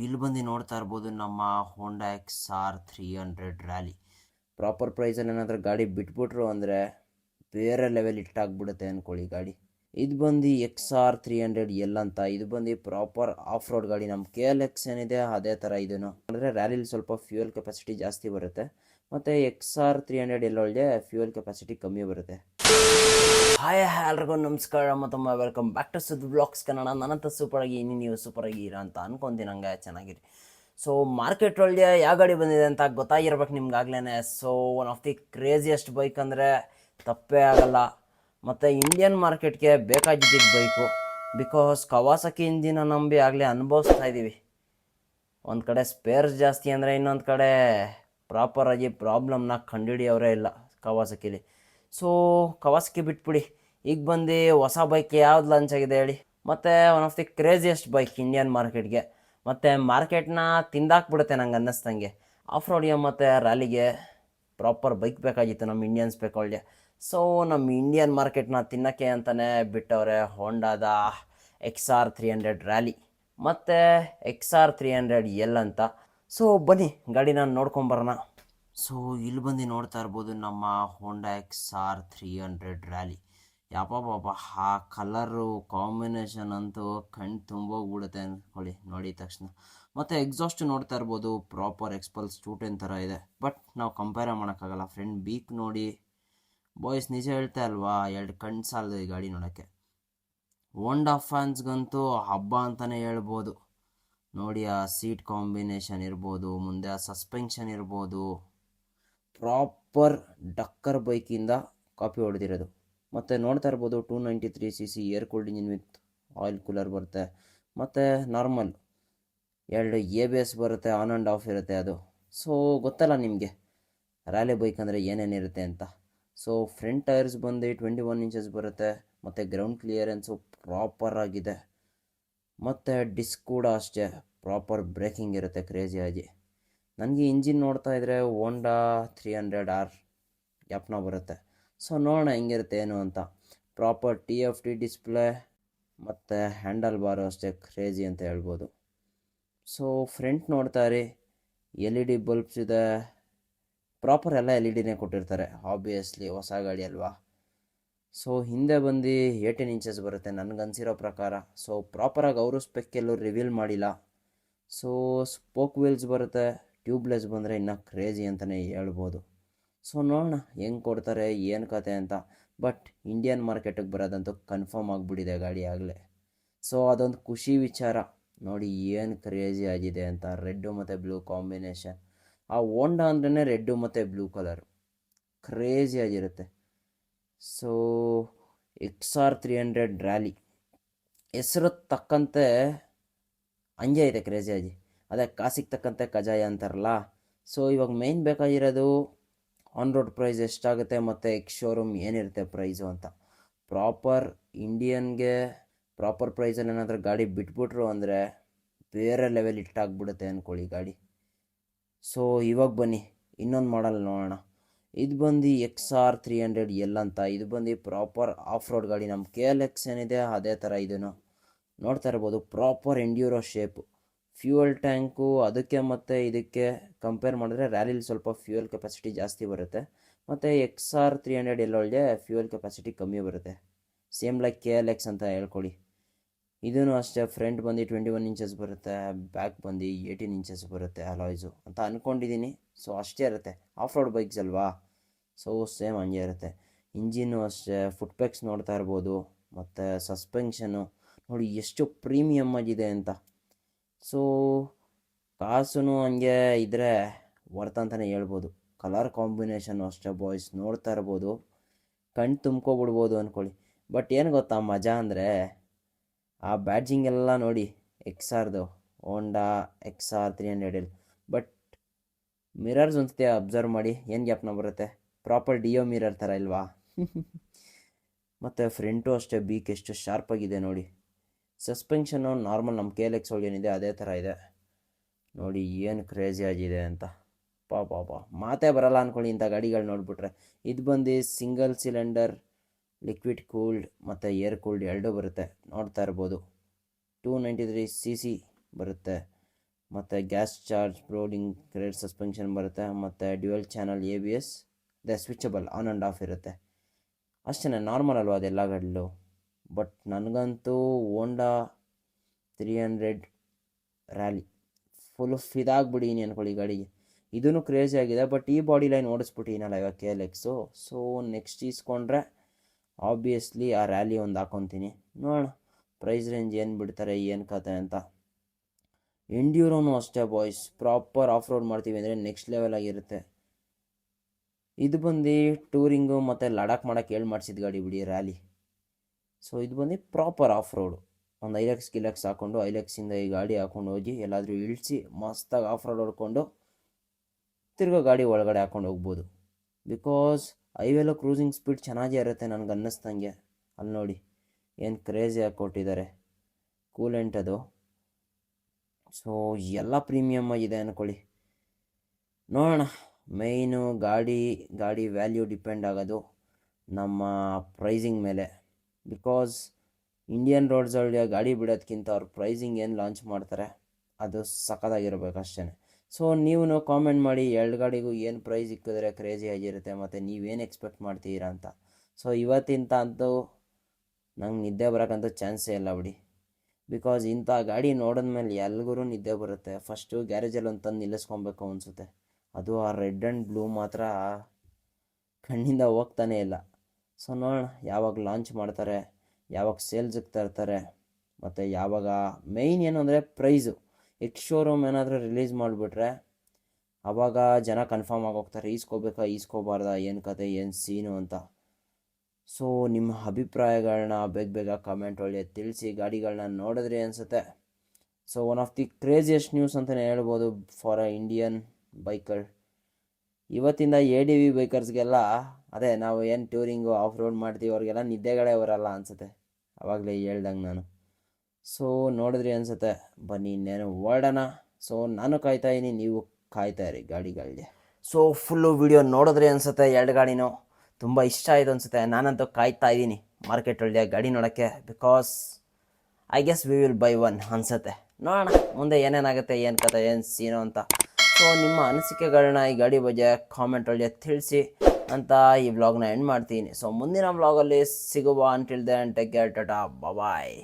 ಇಲ್ಲಿ ಬಂದು ನೋಡ್ತಾ ಇರ್ಬೋದು ನಮ್ಮ ಹೋಂಡಾ XR300 ರ್ಯಾಲಿ. ಪ್ರಾಪರ್ ಪ್ರೈಸಲ್ಲಿ ಏನಾದರೂ ಗಾಡಿ ಬಿಟ್ಬಿಟ್ರು ಅಂದರೆ ಬೇರೆ ಲೆವೆಲ್ ಇಟ್ಟಾಗ್ಬಿಡುತ್ತೆ ಅಂದ್ಕೊಳ್ಳಿ ಗಾಡಿ. ಇದು ಬಂದು XR300L ಅಂತ. ಇದು ಬಂದು ಪ್ರಾಪರ್ ಆಫ್ ರೋಡ್ ಗಾಡಿ. ನಮ್ಮ KLX ಏನಿದೆ ಅದೇ ಥರ ಇದನ್ನು ಅಂದರೆ ರ್ಯಾಲಿಲಿ ಸ್ವಲ್ಪ ಫ್ಯೂಯಲ್ ಕೆಪಾಸಿಟಿ ಜಾಸ್ತಿ ಬರುತ್ತೆ, ಮತ್ತು XR300L ಒಳಗೆ ಫ್ಯೂಯಲ್ ಕೆಪಾಸಿಟಿ ಕಮ್ಮಿ ಬರುತ್ತೆ. ಹಾಯ್ ಎಲ್ರಿಗೂ ನಮಸ್ಕಾರ, ಮತ್ತೊಮ್ಮೆ welcome back to Sud blogs Kannada. ನನ್ನಂತ ಸೂಪರಾಗಿ ನೀವು ಸೂಪರಾಗಿ ಇರ ಅಂತ ಅನ್ಕೊಂತೀನಿ. ಹಂಗೆ ಚೆನ್ನಾಗಿರಿ. ಸೊ ಮಾರ್ಕೆಟ್ ಒಳಗೆ ಯಾವ ಗಾಡಿ ಬಂದಿದೆ ಅಂತ ಗೊತ್ತಾಗಿರ್ಬೇಕು ನಿಮ್ಗಾಗ್ಲೇ. So one of the craziest bike ಅಂದರೆ ತಪ್ಪೇ ಆಗಲ್ಲ, ಮತ್ತು ಇಂಡಿಯನ್ ಮಾರ್ಕೆಟ್ಗೆ ಬೇಕಾಗಿದ್ದಿದ್ದು ಬೈಕು. ಬಿಕಾಸ್ ಕವಾಸಕಿ ಇಂಜಿನ ನಂಬಿ ಆಗಲೇ ಅನುಭವಿಸ್ತಾ ಇದ್ದೀವಿ. ಒಂದು ಕಡೆ ಸ್ಪೇರ್ಸ್ ಜಾಸ್ತಿ ಅಂದರೆ ಇನ್ನೊಂದು ಕಡೆ ಪ್ರಾಪರಾಗಿ ಪ್ರಾಬ್ಲಮ್ನ ಕಂಡುಹಿಡಿಯೋರೇ ಇಲ್ಲ ಕವಾಸಕಿಲಿ. ಸೊ ಕವಾಸಕಿ ಬಿಟ್ಬಿಡಿ, ಈಗ ಬಂದು ಹೊಸ ಬೈಕ್ ಯಾವ್ದು ಲಾಂಚ್ ಆಗಿದೆ ಹೇಳಿ. ಮತ್ತು one of the craziest bike Indian ಮಾರ್ಕೆಟ್ಗೆ, ಮತ್ತು ಮಾರ್ಕೆಟ್ನ ತಿಂದಾಕ್ಬಿಡುತ್ತೆ ನಂಗೆ ಅನ್ನಿಸ್ದಂಗೆ. ಆಫ್ ರೋಡ್ಗೆ ಮತ್ತು ರ್ಯಾಲಿಗೆ ಪ್ರಾಪರ್ ಬೈಕ್ ಬೇಕಾಗಿತ್ತು ನಮ್ಮ ಇಂಡಿಯನ್ ಸ್ಪೆಕ್ಗಳಿಗೆ. ಸೊ ನಮ್ಮ ಇಂಡಿಯನ್ ಮಾರ್ಕೆಟ್ನ ತಿನ್ನೋಕ್ಕೆ ಅಂತಲೇ ಬಿಟ್ಟವ್ರೆ ಹೋಂಡಾದ XR300 ರ್ಯಾಲಿ ಮತ್ತು XR300L ಅಂತ. ಸೊ ಬನ್ನಿ ಗಾಡಿನ ನೋಡ್ಕೊಂಬರೋಣ. ಸೊ ಇಲ್ಲಿ ಬಂದು ನೋಡ್ತಾ ಇರ್ಬೋದು ನಮ್ಮ ಹೋಂಡಾ XR300 ರ್ಯಾಲಿ. ಯಪ್ಪ ಬಾಬಾ, ಆ ಕಲರು ಕಾಂಬಿನೇಷನ್ ಅಂತೂ ಕಣ್ಣು ತುಂಬೋಗ್ಬಿಡುತ್ತೆ ಅಂದ್ಕೊಳ್ಳಿ ನೋಡಿದ ತಕ್ಷಣ. ಮತ್ತು ಎಕ್ಸಾಸ್ಟ್ ನೋಡ್ತಾ ಇರ್ಬೋದು, ಪ್ರಾಪರ್ ಎಕ್ಸ್ಪಲ್ಸ್ 210 ಥರ ಇದೆ. ಬಟ್ ನಾವು ಕಂಪೇರ್ ಮಾಡೋಕ್ಕಾಗಲ್ಲ ಫ್ರೆಂಡ್. ಬೀಕ್ ನೋಡಿ ಬಾಯ್ಸ್, ನಿಜ ಹೇಳ್ತಾ ಅಲ್ವಾ, ಎರಡು ಕಣ್ಣು ಸಾಲದು ಈ ಗಾಡಿ ನೋಡೋಕ್ಕೆ. ಹೋಂಡಾ ಫ್ಯಾನ್ಸ್ಗಂತೂ ಹಬ್ಬ ಅಂತಲೇ ಹೇಳ್ಬೋದು. ನೋಡಿ ಆ ಸೀಟ್ ಕಾಂಬಿನೇಷನ್ ಇರ್ಬೋದು, ಮುಂದೆ ಆ ಸಸ್ಪೆನ್ಷನ್ ಇರ್ಬೋದು, ಪ್ರಾಪರ್ ಡಕ್ಕರ್ ಬೈಕಿಂದ ಕಾಪಿ ಹೊಡೆದಿರೋದು. ಮತ್ತು ನೋಡ್ತಾ ಇರ್ಬೋದು 293cc air cooled engine with oil cooler ಬರುತ್ತೆ, ಮತ್ತು ನಾರ್ಮಲ್ 2 ABS ಬರುತ್ತೆ, ಆನ್ ಆ್ಯಂಡ್ ಆಫ್ ಇರುತ್ತೆ ಅದು. ಸೊ ಗೊತ್ತಲ್ಲ ನಿಮಗೆ ರ್ಯಾಲಿ ಬೈಕ್ ಅಂದರೆ ಏನೇನಿರುತ್ತೆ ಅಂತ. ಸೊ ಫ್ರಂಟ್ ಟೈರ್ಸ್ ಬಂದು 21 ಇಂಚಸ್ ಬರುತ್ತೆ, ಮತ್ತು ಗ್ರೌಂಡ್ ಕ್ಲಿಯರೆನ್ಸು ಪ್ರಾಪರ್ ಆಗಿದೆ, ಮತ್ತು ಡಿಸ್ಕ್ ಕೂಡ ಅಷ್ಟೇ ಪ್ರಾಪರ್ ಬ್ರೇಕಿಂಗ್ ಇರುತ್ತೆ ಕ್ರೇಜಿಯಾಗಿ. ನನಗೆ ಇಂಜಿನ್ ನೋಡ್ತಾ ಇದ್ದರೆ ಹೋಂಡಾ 300R ಯಪ್ನ ಬರುತ್ತೆ. ಸೊ ನೋಡೋಣ ಹೆಂಗಿರುತ್ತೆ ಏನು ಅಂತ. ಪ್ರಾಪರ್ TFT ಡಿಸ್ಪ್ಲೇ ಮತ್ತು ಹ್ಯಾಂಡಲ್ ಬಾರು ಅಷ್ಟೇ ಕ್ರೇಜಿ ಅಂತ ಹೇಳ್ಬೋದು. ಸೊ ಫ್ರಂಟ್ ನೋಡ್ತಾ ಇರಿ, LED ಬಲ್ಬ್ಸ್ ಇದೆ, ಪ್ರಾಪರ್ ಎಲ್ಲ LED ಕೊಟ್ಟಿರ್ತಾರೆ ಆಬ್ವಿಯಸ್ಲಿ, ಹೊಸ ಗಾಡಿ ಅಲ್ವಾ. ಸೊ ಹಿಂದೆ ಬಂದು 18 ಇಂಚಸ್ ಬರುತ್ತೆ ನನಗನ್ಸಿರೋ ಪ್ರಕಾರ. ಸೊ ಪ್ರಾಪರಾಗಿ ಅವರು ಸ್ಪೆಕ್ ಎಲ್ಲೂ ರಿವೀಲ್ ಮಾಡಿಲ್ಲ. ಸೊ ಸ್ಪೋಕ್ ವೀಲ್ಸ್ ಬರುತ್ತೆ, ಟ್ಯೂಬ್ಲೆಸ್ ಬಂದರೆ ಇನ್ನೂ ಕ್ರೇಜಿ ಅಂತಲೇ ಹೇಳ್ಬೋದು. ಸೊ ನೋಡೋಣ ಹೆಂಗೆ ಕೊಡ್ತಾರೆ ಏನು ಕತೆ ಅಂತ. ಬಟ್ ಇಂಡಿಯನ್ ಮಾರ್ಕೆಟಿಗೆ ಬರೋದಂತೂ ಕನ್ಫರ್ಮ್ ಆಗಿಬಿಟ್ಟಿದೆ ಗಾಡಿ ಆಗಲೇ. ಸೊ ಅದೊಂದು ಖುಷಿ ವಿಚಾರ. ನೋಡಿ ಏನು ಕ್ರೇಜಿ ಆಗಿದೆ ಅಂತ, ರೆಡ್ಡು ಮತ್ತು ಬ್ಲೂ ಕಾಂಬಿನೇಷನ್. ಆ ಹೋಂಡಾ ಅಂದ್ರೇ ರೆಡ್ಡು ಮತ್ತು ಬ್ಲೂ ಕಲರು ಕ್ರೇಜಿ ಆಗಿರುತ್ತೆ. ಸೊ XR300 ರ್ಯಾಲಿ ಹೆಸರು ತಕ್ಕಂತೆ ಹಂಗೆ ಇದೆ ಕ್ರೇಜಿಯಾಗಿ. ಅದೇ ಕಾಸಿಗೆ ತಕ್ಕಂತೆ ಕಜಾಯ ಅಂತಾರಲ್ಲ. ಸೊ ಇವಾಗ ಮೇಯ್ನ್ ಬೇಕಾಗಿರೋದು ಆನ್ ರೋಡ್ ಪ್ರೈಸ್ ಎಷ್ಟಾಗುತ್ತೆ ಮತ್ತು ಶೋರೂಮ್ ಏನಿರುತ್ತೆ ಪ್ರೈಸು ಅಂತ. ಪ್ರಾಪರ್ ಇಂಡಿಯನ್ಗೆ ಪ್ರಾಪರ್ ಪ್ರೈಸಲ್ಲಿ ಏನಾದರೂ ಗಾಡಿ ಬಿಟ್ಬಿಟ್ರು ಅಂದರೆ ಬೇರೆ ಲೆವೆಲ್ ಇಟ್ಟಾಗ್ಬಿಡುತ್ತೆ ಅಂದ್ಕೊಳ್ಳಿ ಗಾಡಿ. ಸೊ ಇವಾಗ ಬನ್ನಿ ಇನ್ನೊಂದು ಮಾಡಲ್ ನೋಡೋಣ. ಇದು ಬಂದು XR300L ಅಂತ. ಇದು ಬಂದು ಪ್ರಾಪರ್ ಆಫ್ ರೋಡ್ ಗಾಡಿ. ನಮ್ಮ KLX ಏನಿದೆ ಅದೇ ಥರ ಇದನ್ನು ನೋಡ್ತಾ ಇರ್ಬೋದು. Proper enduro shape, fuel tank ಅದಕ್ಕೆ ಮತ್ತು ಇದಕ್ಕೆ ಕಂಪೇರ್ ಮಾಡಿದ್ರೆ ರ್ಯಾಲಿಲಿ ಸ್ವಲ್ಪ ಫ್ಯೂಯಲ್ ಕೆಪಾಸಿಟಿ ಜಾಸ್ತಿ ಬರುತ್ತೆ, ಮತ್ತು XR300L ಒಳಗೆ ಫ್ಯೂಯಲ್ ಕೆಪಾಸಿಟಿ ಕಮ್ಮಿ ಬರುತ್ತೆ. ಸೇಮ್ ಲೈಕ್ KLX ಅಂತ ಹೇಳ್ಕೊಳ್ಳಿ. ಇದೂ ಅಷ್ಟೇ, ಫ್ರಂಟ್ ಬಂದು 21 ಇಂಚಸ್ ಬರುತ್ತೆ, ಬ್ಯಾಕ್ ಬಂದು 18 ಇಂಚಸ್ ಬರುತ್ತೆ ಅಲಾಯ್ಸು ಅಂತ ಅಂದ್ಕೊಂಡಿದ್ದೀನಿ. ಸೊ ಅಷ್ಟೇ ಇರುತ್ತೆ, ಆಫ್ ರೋಡ್ ಬೈಕ್ಸ್ ಅಲ್ವಾ. ಸೊ ಸೇಮ್ ಹಂಗೆ ಇರುತ್ತೆ. ಇಂಜಿನ್ನು ಅಷ್ಟೇ, ಫುಟ್ಪೆಕ್ಸ್ ನೋಡ್ತಾ ಇರ್ಬೋದು, ಮತ್ತು ಸಸ್ಪೆನ್ಷನು ನೋಡಿ ಎಷ್ಟು ಪ್ರೀಮಿಯಮ್ ಆಗಿದೆ ಅಂತ. ಸೊ ಕಾಸು ಹಂಗೆ ಇದ್ದರೆ ವರ್ತ್ ಅಂತಲೇ ಹೇಳ್ಬೋದು. ಕಲರ್ ಕಾಂಬಿನೇಷನ್ನು ಅಷ್ಟೇ ಬಾಯ್ಸ್, ನೋಡ್ತಾ ಇರ್ಬೋದು, ಕಣ್ಣು ತುಂಬ್ಕೊಬಿಡ್ಬೋದು ಅಂದ್ಕೊಳ್ಳಿ. ಬಟ್ ಏನು ಗೊತ್ತಾ ಮಜಾ ಅಂದರೆ, ಆ ಬ್ಯಾಡ್ಜಿಂಗ್ ಎಲ್ಲ ನೋಡಿ XRದು ಹೋಂಡಾ XR300L. ಬಟ್ ಮಿರರ್ಸ್ ಒಂದ್ಸತಿ ಅಬ್ಸರ್ವ್ ಮಾಡಿ ಏನು ಗ್ಯಾಪ್ನ ಬರುತ್ತೆ, ಪ್ರಾಪರ್ ಡಿಯೋ ಮಿರರ್ ಥರ ಇಲ್ವಾ. ಮತ್ತು ಫ್ರಂಟು ಅಷ್ಟೇ, ಬೀಕ್ ಎಷ್ಟು ಶಾರ್ಪಾಗಿದೆ ನೋಡಿ. ಸಸ್ಪೆನ್ಷನ್ನು ನಾರ್ಮಲ್ ನಮ್ಮ KLX ಒಳಗೆ ಏನಿದೆ ಅದೇ ಥರ ಇದೆ. ನೋಡಿ ಏನು ಕ್ರೇಜಿ ಆಗಿದೆ ಅಂತ. ಪಾಪ ಮಾತೇ ಬರಲ್ಲ ಅಂದ್ಕೊಳ್ಳಿ ಇಂಥ ಗಾಡಿಗಳು ನೋಡಿಬಿಟ್ರೆ. ಇದು ಬಂದು ಸಿಂಗಲ್ ಸಿಲಿಂಡರ್ ಲಿಕ್ವಿಡ್ ಕೂಲ್ಡ್ ಮತ್ತು ಏರ್ ಕೂಲ್ಡ್ ಎರಡೂ ಬರುತ್ತೆ. ನೋಡ್ತಾ ಇರ್ಬೋದು 293cc ಬರುತ್ತೆ, ಮತ್ತು gas charge rolling rear suspension ಬರುತ್ತೆ, ಮತ್ತು dual channel ABS, switchable on and off ಇರುತ್ತೆ. ಅಷ್ಟೇ, ನಾರ್ಮಲ್ ಅಲ್ವಾ ಅದೆಲ್ಲ ಗಾಡಿಲು. ಬಟ್ ನನಗಂತೂ ಹೋಂಡಾ 300 ರ್ಯಾಲಿ ಫುಲ್ಲು ಫಿದಾಗ್ಬಿಡೀನಿ ಅಂದ್ಕೊಳ್ಳಿ ಗಾಡಿಗೆ. ಇದೂ ಕ್ರೇಜಿ ಆಗಿದೆ, ಬಟ್ ಈ ಬಾಡಿ ಲೈನ್ ಓಡಿಸ್ಬಿಟ್ಟಿನಲ್ಲ ಇವಾಗ KLX. ಸೊ ನೆಕ್ಸ್ಟ್ ಈಸ್ಕೊಂಡ್ರೆ ಆಬ್ವಿಯಸ್ಲಿ ಆ ರ್ಯಾಲಿ ಒಂದು ಹಾಕೊತೀನಿ. ನೋಡೋಣ ಪ್ರೈಸ್ ರೇಂಜ್ ಏನು ಬಿಡ್ತಾರೆ, ಏನು ಕತೆ ಅಂತ. ಎಂಡ್ಯೂರೋನು ಅಷ್ಟೇ ಬಾಯ್ಸ್, ಪ್ರಾಪರ್ ಆಫ್ ರೋಡ್ ಮಾಡ್ತೀವಿ ಅಂದರೆ ನೆಕ್ಸ್ಟ್ ಲೆವೆಲ್ ಆಗಿರುತ್ತೆ. ಇದು ಬಂದು ಟೂರಿಂಗು ಮತ್ತು ಲಡಾಖ್ ಮಾಡೋಕ್ಕೆ ಮಾಡಿಸಿದ ಗಾಡಿ ಬಿಡಿ ರ್ಯಾಲಿ. ಸೊ ಇದು ಬಂದು ಪ್ರಾಪರ್ ಆಫ್ ರೋಡು. ಒಂದು ಐಲೆಕ್ಸ್ ಹಾಕ್ಕೊಂಡು ಐಲೆಕ್ಸಿಂದ ಈ ಗಾಡಿ ಹಾಕ್ಕೊಂಡು ಹೋಗಿ ಎಲ್ಲಾದರೂ ಇಳಿಸಿ ಮಸ್ತಾಗಿ ಆಫ್ ರೋಡ್ ಹೊಡ್ಕೊಂಡು ತಿರ್ಗೋ ಗಾಡಿ ಒಳಗಡೆ ಹಾಕ್ಕೊಂಡು ಹೋಗ್ಬೋದು. ಬಿಕಾಸ್ ಹೈವೆಲ್ಲ ಕ್ರೂಸಿಂಗ್ ಸ್ಪೀಡ್ ಚೆನ್ನಾಗೇ ಇರುತ್ತೆ ನನಗೆ ಅನ್ನಿಸ್ದಂಗೆ. ಅಲ್ಲಿ ನೋಡಿ ಏನು ಕ್ರೇಜಿ ಆಗಿ ಕೊಟ್ಟಿದ್ದಾರೆ ಕೂಲೆಂಟ್ ಅದು. ಸೊ ಎಲ್ಲ ಪ್ರೀಮಿಯಮ್ ಆಗಿದೆ ಅಂದ್ಕೊಳ್ಳಿ. ನೋಡೋಣ, ಮೇಯ್ನು ಗಾಡಿ ವ್ಯಾಲ್ಯೂ ಡಿಪೆಂಡ್ ಆಗೋದು ನಮ್ಮ ಪ್ರೈಸಿಂಗ್ ಮೇಲೆ. ಬಿಕಾಸ್ ಇಂಡಿಯನ್ ರೋಡ್ಸಲ್ಲಿ ಗಾಡಿ ಬಿಡೋದಕ್ಕಿಂತ ಅವ್ರು ಪ್ರೈಸಿಂಗ್ ಏನು ಲಾಂಚ್ ಮಾಡ್ತಾರೆ ಅದು ಸಖತ್ತಾಗಿರ್ಬೇಕು ಅಷ್ಟೇ. ಸೊ ನೀವು ಕಾಮೆಂಟ್ ಮಾಡಿ ಎರಡು ಗಾಡಿಗೂ ಏನು ಪ್ರೈಸ್ ಇಕ್ಕಿದ್ರೆ ಕ್ರೇಜಿ ಆಗಿರುತ್ತೆ ಮತ್ತು ನೀವೇನು ಎಕ್ಸ್ಪೆಕ್ಟ್ ಮಾಡ್ತೀರಾ ಅಂತ. ಸೊ ಇವತ್ತಿಂತ ಅಂತೂ ನಂಗೆ ನಿದ್ದೆ ಬರೋಕ್ಕಂತೂ ಚಾನ್ಸೇ ಇಲ್ಲ ಬಿಡಿ. ಬಿಕಾಸ್ ಇಂಥ ಗಾಡಿ ನೋಡಿದ್ಮೇಲೆ ಎಲ್ರಿಗೂ ನಿದ್ದೆ ಬರುತ್ತೆ. ಫಸ್ಟು ಗ್ಯಾರೇಜಲ್ಲಿ ಒಂದು ತಂದು ನಿಲ್ಲಿಸ್ಕೊಬೇಕು ಅನಿಸುತ್ತೆ. ಅದು ಆ ರೆಡ್ ಆ್ಯಂಡ್ ಬ್ಲೂ ಮಾತ್ರ ಕಣ್ಣಿಂದ ಹೋಗ್ತಾನೇ ಇಲ್ಲ. ಸೊ ನೋಡೋಣ ಯಾವಾಗ ಲಾಂಚ್ ಮಾಡ್ತಾರೆ, ಯಾವಾಗ ಸೇಲ್ಸಿಗೆ ತರ್ತಾರೆ, ಮತ್ತು ಯಾವಾಗ ಮೇಯ್ನ್ ಏನು ಅಂದರೆ ಪ್ರೈಸು. ಶೋರೂಮ್ ಏನಾದರೂ ರಿಲೀಸ್ ಮಾಡಿಬಿಟ್ರೆ ಆವಾಗ ಜನ ಕನ್ಫರ್ಮ್ ಆಗೋಗ್ತಾರೆ ಈಸ್ಕೋಬೇಕಾ ಈಸ್ಕೋಬಾರ್ದಾ, ಏನು ಕತೆ ಏನು ಸೀನು ಅಂತ. ಸೊ ನಿಮ್ಮ ಅಭಿಪ್ರಾಯಗಳನ್ನ ಬೇಗ ಕಮೆಂಟ್ ಒಳ್ಳೆ ತಿಳಿಸಿ. ಗಾಡಿಗಳನ್ನ ನೋಡಿದ್ರಿ ಅನಿಸುತ್ತೆ. So one of the craziest news ಅಂತಲೇ ಹೇಳ್ಬೋದು ಫಾರ್ ಅ ಇಂಡಿಯನ್ ಬೈಕರ್. ಇವತ್ತಿಂದ ADV ಬೈಕರ್ಸ್ಗೆಲ್ಲ ಅದೇ ನಾವು ಏನು ಟೂರಿಂಗು ಆಫ್ ರೋಡ್ ಮಾಡ್ತೀವಿ ಅವ್ರಿಗೆಲ್ಲ ನಿದ್ದೆಗಳೇ ಬರಲ್ಲ ಅನಿಸುತ್ತೆ, ಆವಾಗಲೇ ಹೇಳ್ದಂಗೆ ನಾನು. ಸೊ ನೋಡಿದ್ರಿ ಅನಿಸುತ್ತೆ, ಬನ್ನಿ ಇನ್ನೇನು ಹೊರಡೋಣ. ಸೊ ನಾನು ಕಾಯ್ತಾ ಇದ್ದೀನಿ, ನೀವು ಕಾಯ್ತಾ ಇರಿ ಗಾಡಿಗಳಿಗೆ. ಸೊ ಫುಲ್ಲು ವಿಡಿಯೋ ನೋಡಿದ್ರಿ ಅನಿಸುತ್ತೆ, ಎರಡು ಗಾಡಿನೂ ತುಂಬ ಇಷ್ಟ ಆಯಿತು ಅನಿಸುತ್ತೆ. ನಾನಂತೂ ಕಾಯ್ತಾ ಇದ್ದೀನಿ ಮಾರ್ಕೆಟ್ ಒಳ್ಳೆಯ ಗಾಡಿ ನೋಡೋಕ್ಕೆ. Because I guess we will buy one ಅನಿಸುತ್ತೆ. ನೋಡೋಣ ಮುಂದೆ ಏನೇನಾಗುತ್ತೆ, ಏನು ಕತೆ ಏನು ಸೀನು ಅಂತ. ಸೊ ನಿಮ್ಮ ಅನಿಸಿಕೆಗಳನ್ನ ಈ ಗಾಡಿ ಬಗ್ಗೆ ಕಾಮೆಂಟ್ ಒಳ್ಳೆ ತಿಳಿಸಿ ಅಂತ ಈ ವ್ಲಾಗ್ನ ಎಂಡ್ ಮಾಡ್ತೀನಿ. ಸೊ ಮುಂದಿನ ವ್ಲಾಗಲ್ಲಿ ಸಿಗುವ. Until then take care, tata, ಬಾಯ್.